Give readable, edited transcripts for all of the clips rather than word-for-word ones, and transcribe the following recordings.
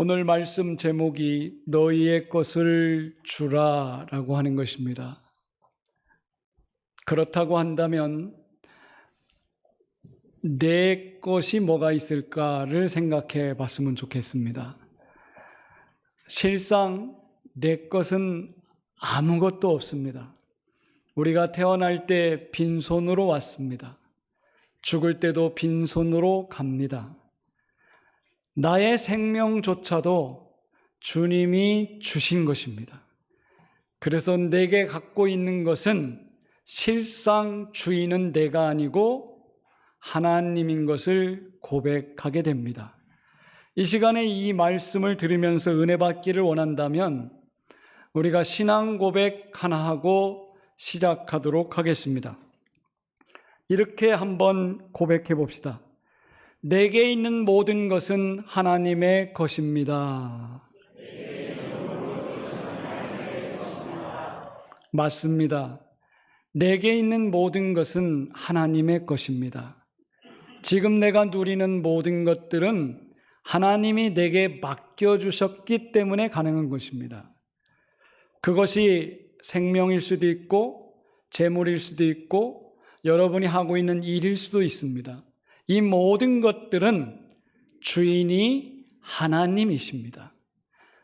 오늘 말씀 제목이 너희의 것을 주라 라고 하는 것입니다. 그렇다고 한다면 내 것이 뭐가 있을까를 생각해 봤으면 좋겠습니다. 실상 내 것은 아무것도 없습니다. 우리가 태어날 때 빈손으로 왔습니다. 죽을 때도 빈손으로 갑니다. 나의 생명조차도 주님이 주신 것입니다. 그래서 내게 갖고 있는 것은 실상 주인은 내가 아니고 하나님인 것을 고백하게 됩니다. 이 시간에 이 말씀을 들으면서 은혜 받기를 원한다면 우리가 신앙 고백 하나 하고 시작하도록 하겠습니다. 이렇게 한번 고백해 봅시다. 내게 있는 모든 것은 하나님의 것입니다. 맞습니다. 내게 있는 모든 것은 하나님의 것입니다. 지금 내가 누리는 모든 것들은 하나님이 내게 맡겨주셨기 때문에 가능한 것입니다. 그것이 생명일 수도 있고 재물일 수도 있고 여러분이 하고 있는 일일 수도 있습니다. 이 모든 것들은 주인이 하나님이십니다.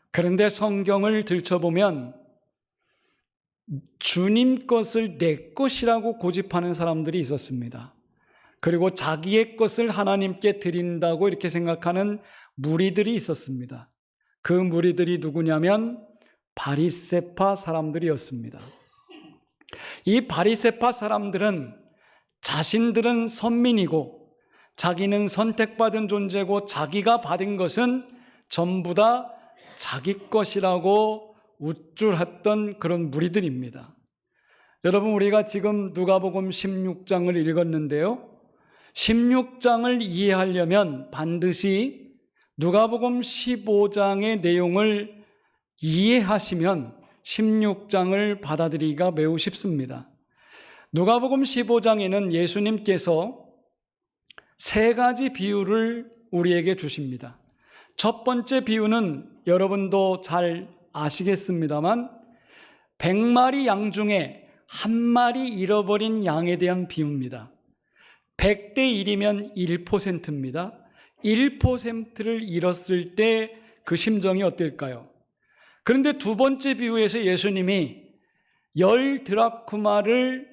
그런데 성경을 들춰보면 주님 것을 내 것이라고 고집하는 사람들이 있었습니다. 그리고 자기의 것을 하나님께 드린다고 이렇게 생각하는 무리들이 있었습니다. 그 무리들이 누구냐면 바리새파 사람들이었습니다. 이 바리새파 사람들은 자신들은 선민이고 자기는 선택받은 존재고 자기가 받은 것은 전부 다 자기 것이라고 우쭐했던 그런 무리들입니다. 여러분, 우리가 지금 누가복음 16장을 읽었는데요. 16장을 이해하려면 반드시 누가복음 15장의 내용을 이해하시면 16장을 받아들이기가 매우 쉽습니다. 누가복음 15장에는 예수님께서 세 가지 비유를 우리에게 주십니다. 첫 번째 비유는 여러분도 잘 아시겠습니다만 100마리 양 중에 한 마리 잃어버린 양에 대한 비유입니다. 100대 1이면 1%입니다. 1%를 잃었을 때 그 심정이 어떨까요? 그런데 두 번째 비유에서 예수님이 10드라크마를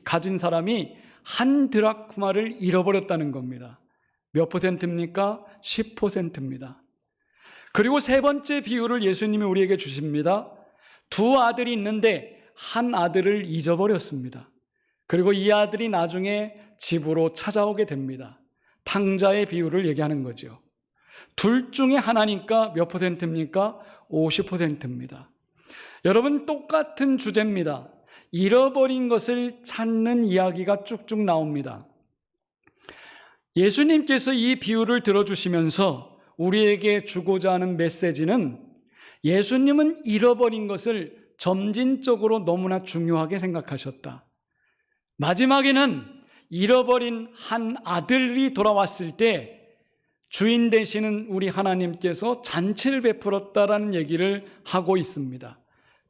가진 사람이 1드라크마를 잃어버렸다는 겁니다. 몇 %입니까? 10%입니다. 그리고 세 번째 비유를 예수님이 우리에게 주십니다. 두 아들이 있는데 한 아들을 잊어버렸습니다. 그리고 이 아들이 나중에 집으로 찾아오게 됩니다. 탕자의 비유를 얘기하는 거죠. 둘 중에 하나니까 몇 %입니까? 50%입니다. 여러분, 똑같은 주제입니다. 잃어버린 것을 찾는 이야기가 쭉쭉 나옵니다. 예수님께서 이 비유를 들어주시면서 우리에게 주고자 하는 메시지는 예수님은 잃어버린 것을 점진적으로 너무나 중요하게 생각하셨다. 마지막에는 잃어버린 한 아들이 돌아왔을 때 주인 되시는 우리 하나님께서 잔치를 베풀었다라는 얘기를 하고 있습니다.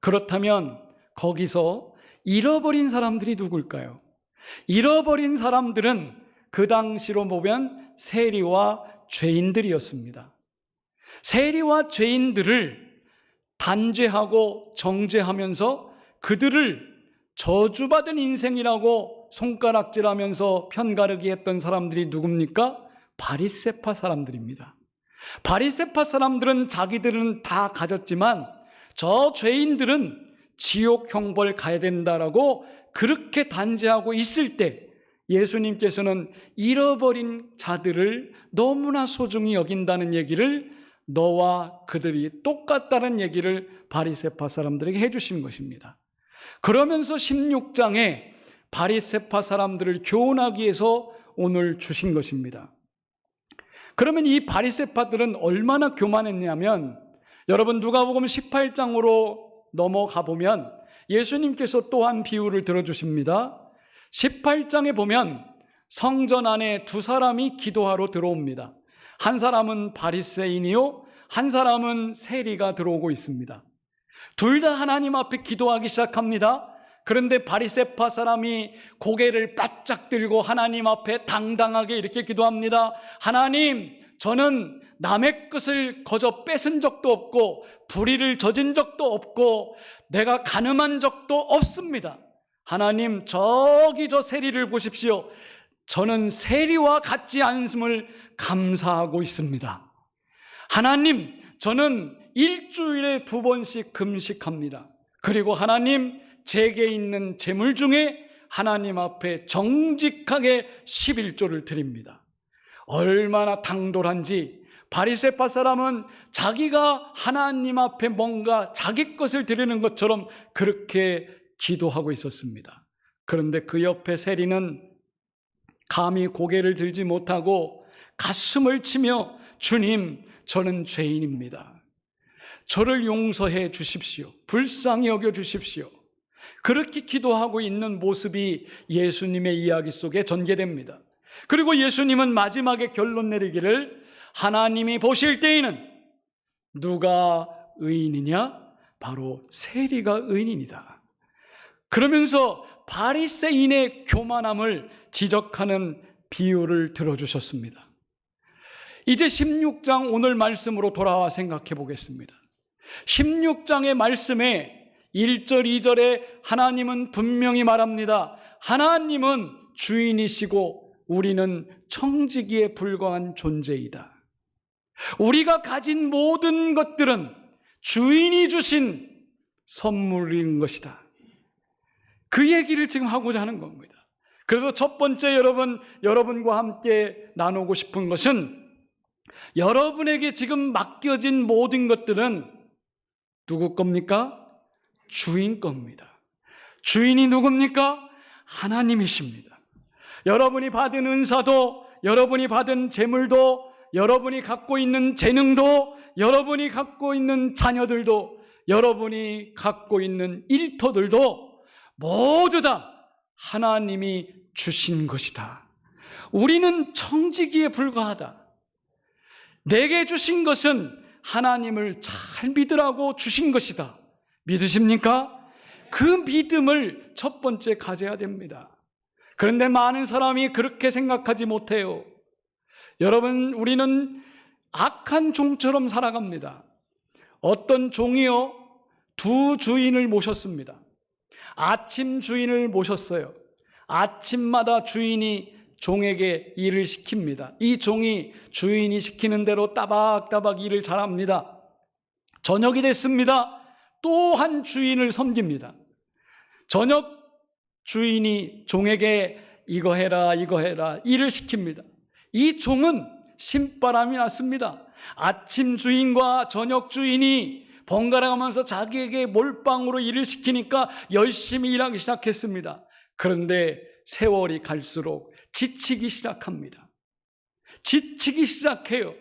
그렇다면 거기서 잃어버린 사람들이 누굴까요? 잃어버린 사람들은 그 당시로 보면 세리와 죄인들이었습니다. 세리와 죄인들을 단죄하고 정죄하면서 그들을 저주받은 인생이라고 손가락질하면서 편가르기 했던 사람들이 누굽니까? 바리새파 사람들입니다. 바리새파 사람들은 자기들은 다 가졌지만 저 죄인들은 지옥 형벌 가야 된다라고 그렇게 단죄하고 있을 때 예수님께서는 잃어버린 자들을 너무나 소중히 여긴다는 얘기를, 너와 그들이 똑같다는 얘기를 바리새파 사람들에게 해주신 것입니다. 그러면서 16장에 바리새파 사람들을 교훈하기 위해서 오늘 주신 것입니다. 그러면 이 바리새파들은 얼마나 교만했냐면, 여러분 누가복음 18장으로 넘어가 보면 예수님께서 또한 비유를 들어주십니다. 18장에 보면 성전 안에 두 사람이 기도하러 들어옵니다. 한 사람은 바리새인이요, 한 사람은 세리가 들어오고 있습니다. 둘 다 하나님 앞에 기도하기 시작합니다. 그런데 바리새파 사람이 고개를 바짝 들고 하나님 앞에 당당하게 이렇게 기도합니다. 하나님, 저는 남의 것을 거저 뺏은 적도 없고 불의를 저진 적도 없고 내가 간음한 적도 없습니다. 하나님, 저기 저 세리를 보십시오. 저는 세리와 같지 않음을 감사하고 있습니다. 하나님, 저는 일주일에 2번씩 금식합니다. 그리고 하나님, 제게 있는 재물 중에 하나님 앞에 정직하게 11조를 드립니다. 얼마나 당돌한지, 바리새파 사람은 자기가 하나님 앞에 뭔가 자기 것을 드리는 것처럼 그렇게 기도하고 있었습니다. 그런데 그 옆에 세리는 감히 고개를 들지 못하고 가슴을 치며 주님, 저는 죄인입니다. 저를 용서해 주십시오. 불쌍히 여겨 주십시오. 그렇게 기도하고 있는 모습이 예수님의 이야기 속에 전개됩니다. 그리고 예수님은 마지막에 결론 내리기를 하나님이 보실 때에는 누가 의인이냐? 바로 세리가 의인이다. 그러면서 바리새인의 교만함을 지적하는 비유를 들어주셨습니다. 이제 16장 오늘 말씀으로 돌아와 생각해 보겠습니다. 16장의 말씀에 1절, 2절에 하나님은 분명히 말합니다. 하나님은 주인이시고 우리는 청지기에 불과한 존재이다. 우리가 가진 모든 것들은 주인이 주신 선물인 것이다. 그 얘기를 지금 하고자 하는 겁니다. 그래서 첫 번째 여러분과 함께 나누고 싶은 것은 여러분에게 지금 맡겨진 모든 것들은 누구 겁니까? 주인 겁니다. 주인이 누굽니까? 하나님이십니다. 여러분이 받은 은사도, 여러분이 받은 재물도, 여러분이 갖고 있는 재능도, 여러분이 갖고 있는 자녀들도, 여러분이 갖고 있는 일터들도 모두 다 하나님이 주신 것이다. 우리는 청지기에 불과하다. 내게 주신 것은 하나님을 잘 믿으라고 주신 것이다. 믿으십니까? 그 믿음을 첫 번째 가져야 됩니다. 그런데 많은 사람이 그렇게 생각하지 못해요. 여러분, 우리는 악한 종처럼 살아갑니다. 어떤 종이요, 2 주인을 모셨습니다. 아침 주인을 모셨어요. 아침마다 주인이 종에게 일을 시킵니다. 이 종이 주인이 시키는 대로 따박따박 일을 잘합니다. 저녁이 됐습니다. 또 한 주인을 섬깁니다. 저녁 주인이 종에게 이거 해라 일을 시킵니다. 이 종은 신바람이 났습니다. 아침 주인과 저녁 주인이 번갈아가면서 자기에게 몰빵으로 일을 시키니까 열심히 일하기 시작했습니다. 그런데 세월이 갈수록 지치기 시작합니다. 지치기 시작해요.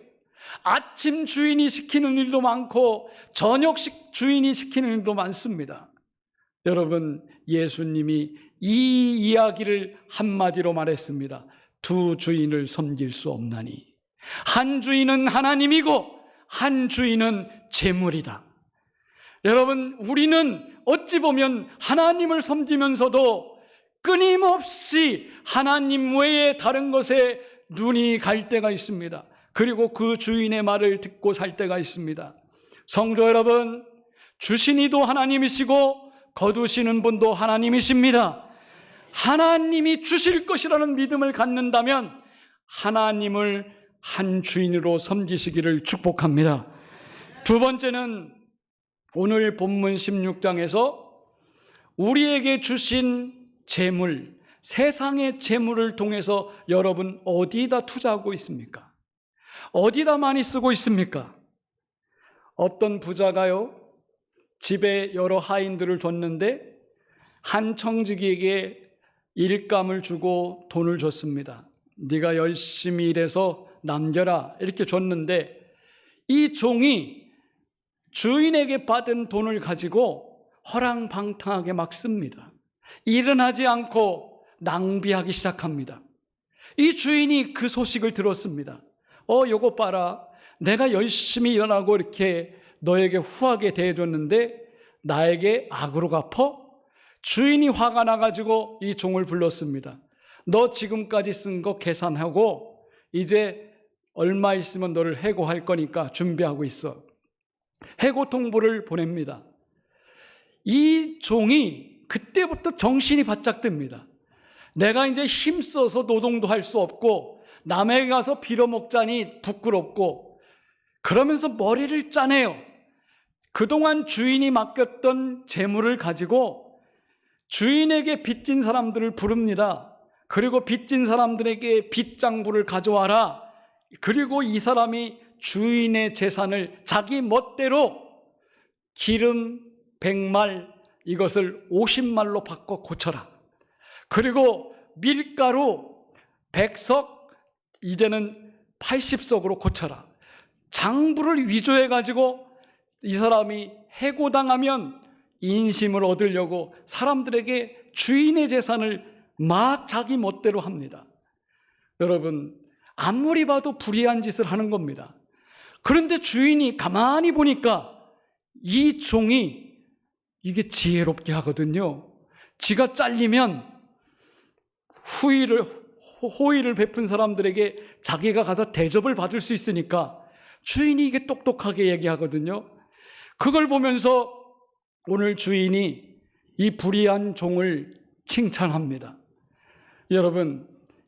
아침 주인이 시키는 일도 많고 저녁 주인이 시키는 일도 많습니다. 여러분, 예수님이 이 이야기를 한마디로 말했습니다. 2 주인을 섬길 수 없나니 한 주인은 하나님이고 한 주인은 재물이다. 여러분, 우리는 어찌 보면 하나님을 섬기면서도 끊임없이 하나님 외에 다른 것에 눈이 갈 때가 있습니다. 그리고 그 주인의 말을 듣고 살 때가 있습니다. 성도 여러분, 주신 이도 하나님이시고 거두시는 분도 하나님이십니다. 하나님이 주실 것이라는 믿음을 갖는다면 하나님을 한 주인으로 섬기시기를 축복합니다. 두 번째는 오늘 본문 16장에서 우리에게 주신 재물, 세상의 재물을 통해서 여러분 어디다 투자하고 있습니까? 어디다 많이 쓰고 있습니까? 어떤 부자가요, 집에 여러 하인들을 뒀는데 한 청지기에게 일감을 주고 돈을 줬습니다. 네가 열심히 일해서 남겨라 이렇게 줬는데 이 종이 주인에게 받은 돈을 가지고 허랑방탕하게 막 씁니다. 일은 하지 않고 낭비하기 시작합니다. 이 주인이 그 소식을 들었습니다. 요거 봐라. 내가 열심히 일하고 이렇게 너에게 후하게 대해줬는데 나에게 악으로 갚어? 주인이 화가 나가지고 이 종을 불렀습니다. 너 지금까지 쓴 거 계산하고 이제 얼마 있으면 너를 해고할 거니까 준비하고 있어. 해고 통보를 보냅니다. 이 종이 그때부터 정신이 바짝 듭니다. 내가 이제 힘써서 노동도 할 수 없고 남에게 가서 빌어먹자니 부끄럽고, 그러면서 머리를 짜내요. 그동안 주인이 맡겼던 재물을 가지고 주인에게 빚진 사람들을 부릅니다. 그리고 빚진 사람들에게 빚장부를 가져와라. 그리고 이 사람이 주인의 재산을 자기 멋대로 기름 100말 이것을 50말로 바꿔 고쳐라. 그리고 밀가루 100석 이제는 80석으로 고쳐라. 장부를 위조해 가지고 이 사람이 해고당하면 인심을 얻으려고 사람들에게 주인의 재산을 막 자기 멋대로 합니다. 여러분, 아무리 봐도 불의한 짓을 하는 겁니다. 그런데 주인이 가만히 보니까 이 종이 이게 지혜롭게 하거든요. 지가 잘리면 호의를 베푼 사람들에게 자기가 가서 대접을 받을 수 있으니까 주인이 이게 똑똑하게 얘기하거든요. 그걸 보면서 오늘 주인이 이 불의한 종을 칭찬합니다. 여러분,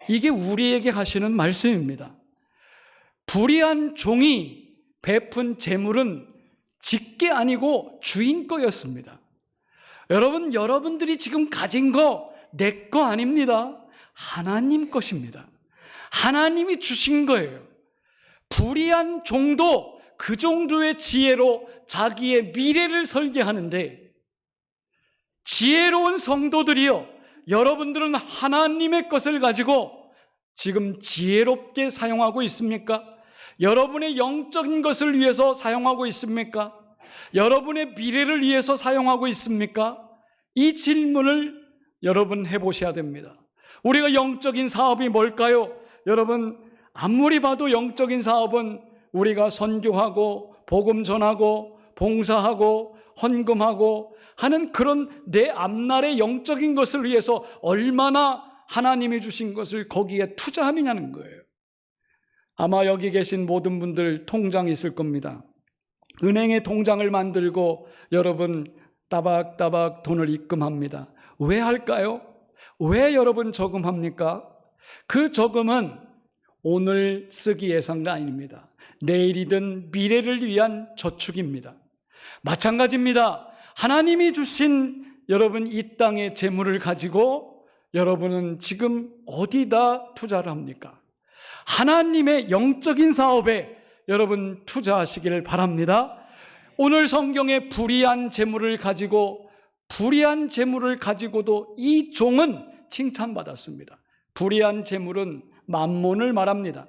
이게 우리에게 하시는 말씀입니다. 불의한 종이 베푼 재물은 직계 아니고 주인 거였습니다. 여러분, 여러분들이 지금 가진 거 내 거 아닙니다. 하나님 것입니다. 하나님이 주신 거예요. 불의한 종도 그 정도의 지혜로 자기의 미래를 설계하는데, 지혜로운 성도들이요, 여러분들은 하나님의 것을 가지고 지금 지혜롭게 사용하고 있습니까? 여러분의 영적인 것을 위해서 사용하고 있습니까? 여러분의 미래를 위해서 사용하고 있습니까? 이 질문을 여러분 해보셔야 됩니다. 우리가 영적인 사업이 뭘까요? 여러분, 아무리 봐도 영적인 사업은 우리가 선교하고 복음 전하고 봉사하고 헌금하고 하는 그런 내 앞날의 영적인 것을 위해서 얼마나 하나님이 주신 것을 거기에 투자하느냐는 거예요. 아마 여기 계신 모든 분들 통장이 있을 겁니다. 은행에 통장을 만들고 여러분 따박따박 돈을 입금합니다. 왜 할까요? 왜 여러분 저금합니까? 그 저금은 오늘 쓰기 위해서가 아닙니다. 내일이든 미래를 위한 저축입니다. 마찬가지입니다. 하나님이 주신 여러분 이 땅의 재물을 가지고 여러분은 지금 어디다 투자를 합니까? 하나님의 영적인 사업에 여러분 투자하시기를 바랍니다. 오늘 성경에 불의한 재물을 가지고도 이 종은 칭찬받았습니다. 불의한 재물은 만몬을 말합니다.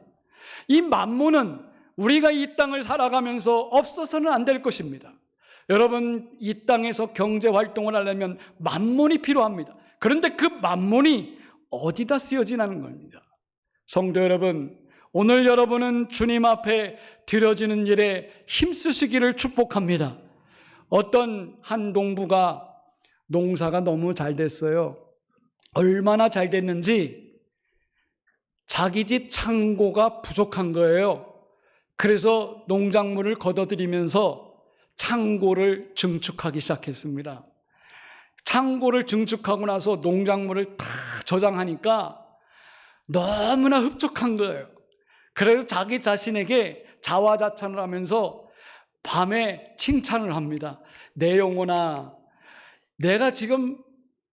이 만몬은 우리가 이 땅을 살아가면서 없어서는 안 될 것입니다. 여러분, 이 땅에서 경제 활동을 하려면 만몬이 필요합니다. 그런데 그 만몬이 어디다 쓰여지냐는 겁니다. 성도 여러분, 오늘 여러분은 주님 앞에 드려지는 일에 힘쓰시기를 축복합니다. 어떤 한 농부가 농사가 너무 잘 됐어요. 얼마나 잘 됐는지 자기 집 창고가 부족한 거예요. 그래서 농작물을 걷어들이면서 창고를 증축하기 시작했습니다. 창고를 증축하고 나서 농작물을 다 저장하니까 너무나 흡족한 거예요. 그래서 자기 자신에게 자화자찬을 하면서 밤에 칭찬을 합니다. 내 영혼아, 내가 지금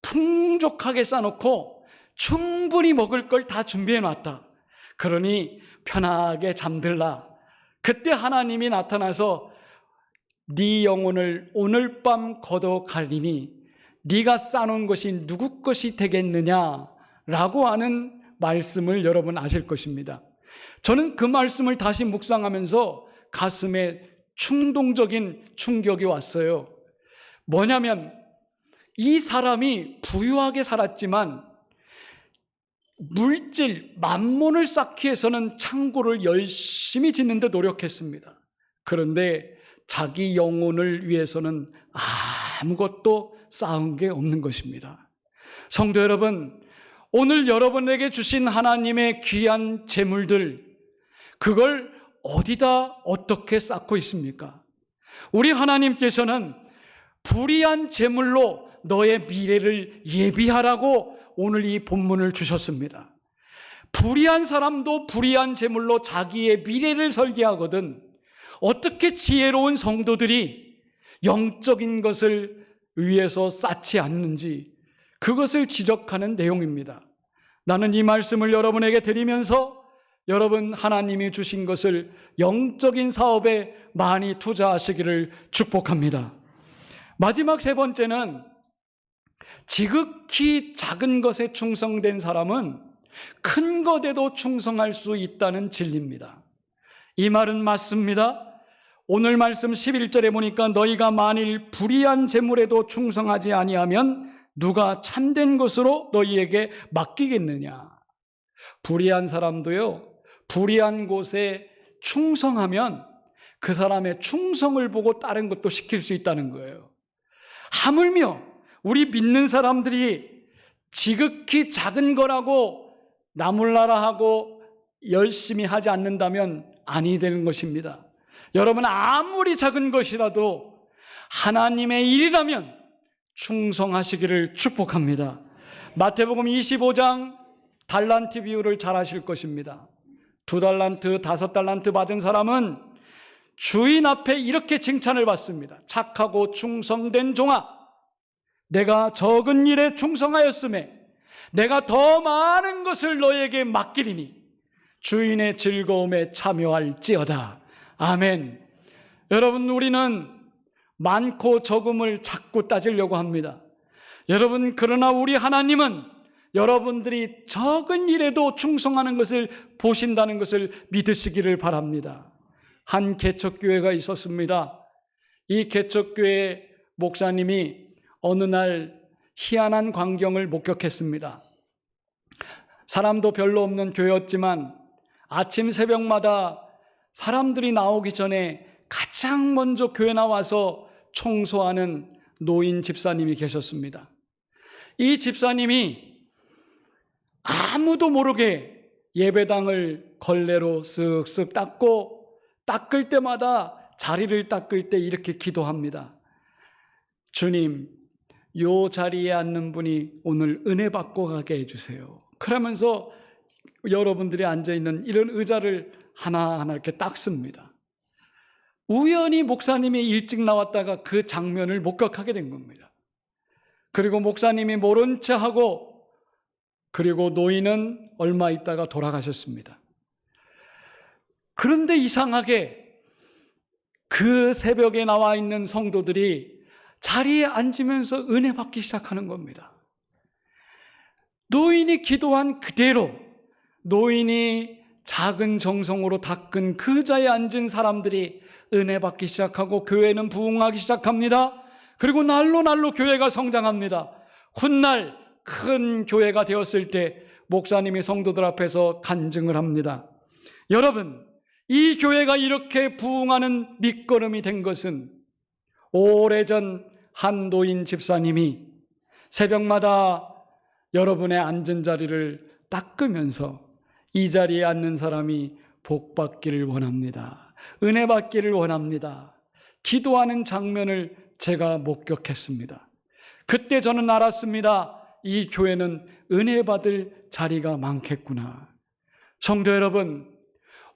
풍족하게 싸놓고 충분히 먹을 걸 다 준비해 놨다. 그러니 편하게 잠들라. 그때 하나님이 나타나서 네 영혼을 오늘 밤 걷어가리니 네가 싸놓은 것이 누구 것이 되겠느냐라고 하는 말씀을 여러분 아실 것입니다. 저는 그 말씀을 다시 묵상하면서 가슴에 충동적인 충격이 왔어요. 뭐냐면 이 사람이 부유하게 살았지만 물질, 만몬을 쌓기 위해서는 창고를 열심히 짓는 데 노력했습니다. 그런데 자기 영혼을 위해서는 아무것도 쌓은 게 없는 것입니다. 성도 여러분, 오늘 여러분에게 주신 하나님의 귀한 재물들, 그걸 어디다 어떻게 쌓고 있습니까? 우리 하나님께서는 불의한 재물로 너의 미래를 예비하라고 오늘 이 본문을 주셨습니다. 불의한 사람도 불의한 재물로 자기의 미래를 설계하거든 어떻게 지혜로운 성도들이 영적인 것을 위해서 쌓지 않는지 그것을 지적하는 내용입니다. 나는 이 말씀을 여러분에게 드리면서 여러분 하나님이 주신 것을 영적인 사업에 많이 투자하시기를 축복합니다. 마지막 세 번째는 지극히 작은 것에 충성된 사람은 큰 것에도 충성할 수 있다는 진리입니다. 이 말은 맞습니다. 오늘 말씀 11절에 보니까 너희가 만일 불의한 재물에도 충성하지 아니하면 누가 참된 것으로 너희에게 맡기겠느냐. 불의한 사람도요, 불의한 곳에 충성하면 그 사람의 충성을 보고 다른 것도 시킬 수 있다는 거예요. 하물며 우리 믿는 사람들이 지극히 작은 거라고 나몰라라 하고 열심히 하지 않는다면 아니 되는 것입니다. 여러분, 아무리 작은 것이라도 하나님의 일이라면 충성하시기를 축복합니다. 마태복음 25장 달란트 비유를 잘 아실 것입니다. 2달란트, 5달란트 받은 사람은 주인 앞에 이렇게 칭찬을 받습니다. 착하고 충성된 종아, 내가 적은 일에 충성하였음에 내가 더 많은 것을 너에게 맡기리니 주인의 즐거움에 참여할지어다. 아멘. 여러분, 우리는 많고 적음을 자꾸 따지려고 합니다. 여러분, 그러나 우리 하나님은 여러분들이 적은 일에도 충성하는 것을 보신다는 것을 믿으시기를 바랍니다. 한 개척교회가 있었습니다. 이 개척교회 목사님이 어느 날 희한한 광경을 목격했습니다. 사람도 별로 없는 교회였지만 아침 새벽마다 사람들이 나오기 전에 가장 먼저 교회 나와서 청소하는 노인 집사님이 계셨습니다. 이 집사님이 아무도 모르게 예배당을 걸레로 쓱쓱 닦고 닦을 때마다 자리를 닦을 때 이렇게 기도합니다. 주님, 요 자리에 앉는 분이 오늘 은혜 받고 가게 해주세요. 그러면서 여러분들이 앉아있는 이런 의자를 하나하나 이렇게 닦습니다. 우연히 목사님이 일찍 나왔다가 그 장면을 목격하게 된 겁니다. 그리고 목사님이 모른 채 하고, 그리고 노인은 얼마 있다가 돌아가셨습니다. 그런데 이상하게 그 새벽에 나와 있는 성도들이 자리에 앉으면서 은혜 받기 시작하는 겁니다. 노인이 기도한 그대로 노인이 작은 정성으로 닦은 그 자리에 앉은 사람들이 은혜 받기 시작하고 교회는 부흥하기 시작합니다. 그리고 날로 교회가 성장합니다. 훗날 큰 교회가 되었을 때 목사님이 성도들 앞에서 간증을 합니다. 여러분, 이 교회가 이렇게 부흥하는 밑거름이 된 것은 오래전 한 노인 집사님이 새벽마다 여러분의 앉은 자리를 닦으면서 이 자리에 앉는 사람이 복 받기를 원합니다. 은혜 받기를 원합니다. 기도하는 장면을 제가 목격했습니다. 그때 저는 알았습니다. 이 교회는 은혜 받을 자리가 많겠구나. 성도 여러분,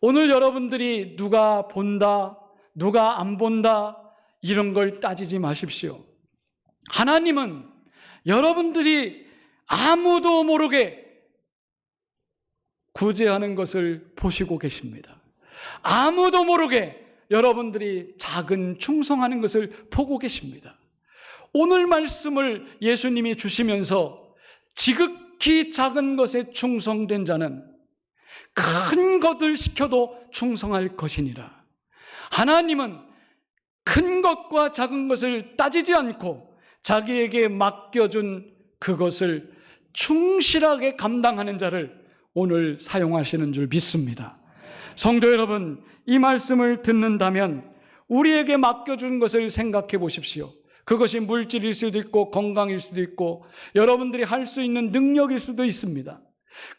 오늘 여러분들이 누가 본다, 누가 안 본다 이런 걸 따지지 마십시오. 하나님은 여러분들이 아무도 모르게 구제하는 것을 보시고 계십니다. 아무도 모르게 여러분들이 작은 충성하는 것을 보고 계십니다. 오늘 말씀을 예수님이 주시면서 지극히 작은 것에 충성된 자는 큰 것을 시켜도 충성할 것이니라. 하나님은 큰 것과 작은 것을 따지지 않고 자기에게 맡겨준 그것을 충실하게 감당하는 자를 오늘 사용하시는 줄 믿습니다. 성도 여러분, 이 말씀을 듣는다면 우리에게 맡겨준 것을 생각해 보십시오. 그것이 물질일 수도 있고 건강일 수도 있고 여러분들이 할 수 있는 능력일 수도 있습니다.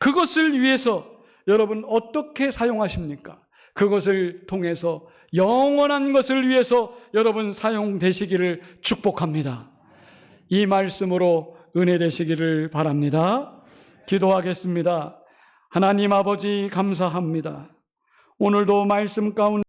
그것을 위해서 여러분 어떻게 사용하십니까? 그것을 통해서 영원한 것을 위해서 여러분 사용되시기를 축복합니다. 이 말씀으로 은혜 되시기를 바랍니다. 기도하겠습니다. 하나님 아버지 감사합니다. 오늘도 말씀 가운데